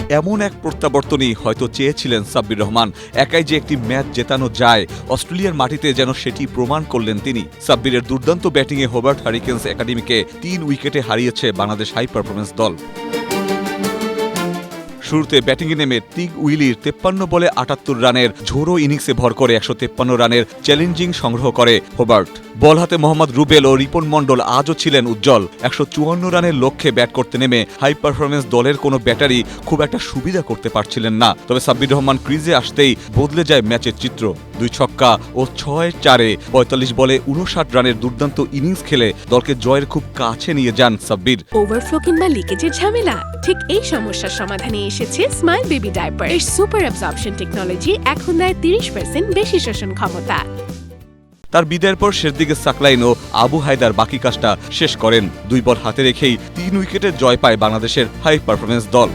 এমন এক প্রত্যাবর্তনই হয়তো চেয়েছিলেন সাব্বির রহমান। একাই যে একটি ম্যাচ জেতানো যায় অস্ট্রেলিয়ার মাটিতে যেন সেটি প্রমাণ করলেন তিনি। সাব্বিরের দুর্দান্ত ব্যাটিংয়ে হোবার্ট হারিকেন্স একাডেমিকে ৩ উইকেটে হারিয়েছে বাংলাদেশ হাই পারফরম্যান্স দল। শুরুতে ব্যাটিংয়ে নেমে টিগ উইলির ৫৩ বলে ৭৮ রানের ঝোড়ো ইনিংসে ভর করে ১৫৩ রানের চ্যালেঞ্জিং সংগ্রহ করে হোবার্ট। বল হাতে মোহাম্মদ রুবেল ও রিপন মণ্ডল আজও ছিলেন উজ্জ্বল। ১৫৪ রানের লক্ষ্যে ব্যাট করতে নেমে হাই পারফরম্যান্স দলের কোনো ব্যাটারি খুব একটা সুবিধা করতে পারছিলেন না। তবে সাব্বির রহমান ক্রিজে আসতেই বদলে যায় ম্যাচের চিত্র। ২ ছক্কা ও ৬-৪-এ ৪৫ বলে ৫৯ রানের দুর্দান্ত ইনিংস খেলে দলকে জয়ের খুব কাছে নিয়ে যান সাব্বির। ওভারফ্লো কিংবা লিকেজের ঝামেলা, ঠিক এই সমস্যার সমাধানে এসেছে স্মাইল বেবি ডায়াপার। এর সুপার অ্যাবজর্পশন টেকনোলজি এখন দেয় ৩০% বেশি শোষণ ক্ষমতা। তার বিদায়ের পর শেষ দিকে সাকলাইন ও আবু হায়দার বাকি কাজটা শেষ করেন। ২ বল হাতে রেখেই ৩ উইকেটের জয় পায় বাংলাদেশের হাই পারফরম্যান্স দল।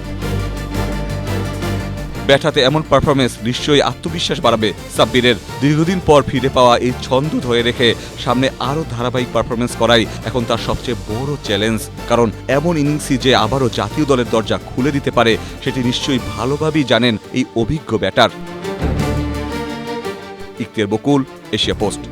ব্যাট হাতে এমন পারফরম্যান্স নিশ্চয়ই আত্মবিশ্বাস বাড়াবে সাব্বিরের। দীর্ঘদিন পর ফিরে পাওয়া এই ছন্দ ধরে রেখে সামনে আরও ধারাবাহিক পারফরম্যান্স করাই এখন তার সবচেয়ে বড় চ্যালেঞ্জ। কারণ এমন ইনিংসই যে আবারও জাতীয় দলের দরজা খুলে দিতে পারে সেটি নিশ্চয়ই ভালোভাবেই জানেন এই অভিজ্ঞ ব্যাটার। ইখতিয়ার বকুল, এশিয়া পোস্ট।